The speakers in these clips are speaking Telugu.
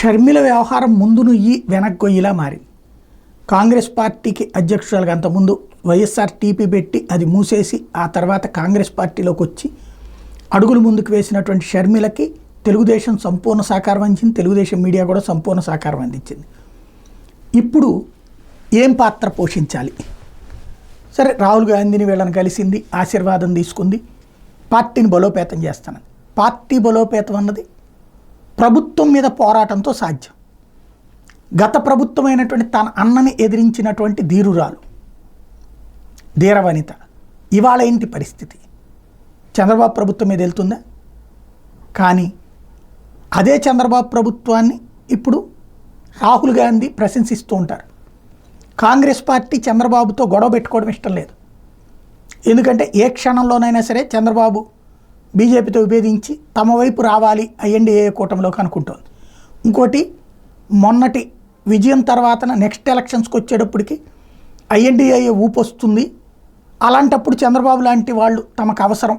షర్మిల వ్యవహారం ముందు నుయ్యి వెనక్కొయ్యిలా మారింది. కాంగ్రెస్ పార్టీకి అధ్యక్షురాలుగా అంతకుముందు వైఎస్ఆర్ టీపీ పెట్టి అది మూసేసి ఆ తర్వాత కాంగ్రెస్ పార్టీలోకి వచ్చి అడుగులు ముందుకు వేసినటువంటి షర్మిలకి తెలుగుదేశం సంపూర్ణ సహకారం అందించింది. తెలుగుదేశం మీడియా కూడా సంపూర్ణ సహకారం అందించింది. ఇప్పుడు ఏం పాత్ర పోషించాలి? సరే, రాహుల్ గాంధీని వీళ్ళని కలిసింది, ఆశీర్వాదం తీసుకుంది, పార్టీని బలోపేతం చేస్తానని. పార్టీ బలోపేతం అన్నది ప్రభుత్వం మీద పోరాటంతో సాధ్యం. గత ప్రభుత్వమైనటువంటి తన అన్నని ఎదిరించినటువంటి ధీరురాలు ధీరవనిత ఇవాళ ఏంటి పరిస్థితి? చంద్రబాబు ప్రభుత్వం మీద వెళ్తుందా? కానీ అదే చంద్రబాబు ప్రభుత్వాన్ని ఇప్పుడు రాహుల్ గాంధీ ప్రశంసిస్తూ ఉంటారు. కాంగ్రెస్ పార్టీ చంద్రబాబుతో గొడవ పెట్టుకోవడం ఇష్టం లేదు. ఎందుకంటే ఏ క్షణంలోనైనా సరే చంద్రబాబు బీజేపీతో విభేదించి తమ వైపు రావాలి ఎన్డీఏ కూటమిలోకి అనుకుంటోంది. ఇంకోటి, మొన్నటి విజయం తర్వాత నెక్స్ట్ ఎలక్షన్స్కి వచ్చేటప్పటికి ఎన్డీఏ ఊపొస్తుంది, అలాంటప్పుడు చంద్రబాబు లాంటి వాళ్ళు తమకు అవసరం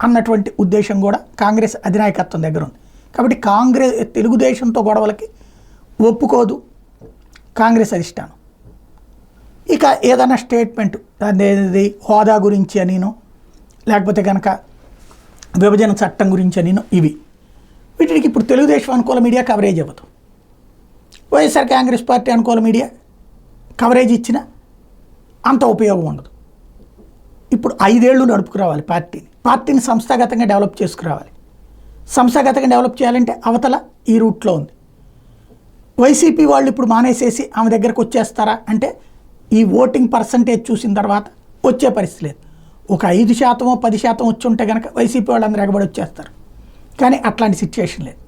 అన్నటువంటి ఉద్దేశం కూడా కాంగ్రెస్ అధినాయకత్వం దగ్గర ఉంది. కాబట్టి తెలుగుదేశంతో గొడవలకి ఒప్పుకోదు కాంగ్రెస్ అధిష్టానం. ఇక ఏదైనా స్టేట్మెంట్ అనేది హోదా గురించి అనినో లేకపోతే కనుక విభజన చట్టం గురించి అనినో వీటికి ఇప్పుడు తెలుగుదేశం అనుకూల మీడియా కవరేజ్ ఇవ్వదు. వైఎస్ఆర్ కాంగ్రెస్ పార్టీ అనుకూల మీడియా కవరేజ్ ఇచ్చినా అంత ఉపయోగం ఉండదు. ఇప్పుడు 5 ఏళ్ళు నడుపుకురావాలి పార్టీని సంస్థాగతంగా డెవలప్ చేసుకురావాలి. సంస్థాగతంగా డెవలప్ చేయాలంటే అవతల ఈ రూట్లో ఉంది. వైసీపీ వాళ్ళు ఇప్పుడు మానేసేసి ఆమె దగ్గరకు వచ్చేస్తారా అంటే ఈ ఓటింగ్ పర్సంటేజ్ చూసిన తర్వాత వచ్చే పరిస్థితి లేదు. ఒక 5% 10% వచ్చి ఉంటే కనుక వైసీపీ వాళ్ళందరూ ఎగబడి వచ్చేస్తారు. కానీ అట్లాంటి సిచ్యువేషన్ లేదు.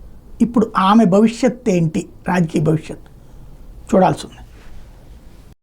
ఇప్పుడు ఆమె భవిష్యత్తు ఏంటి, రాజకీయ భవిష్యత్తు చూడాల్సి ఉంది.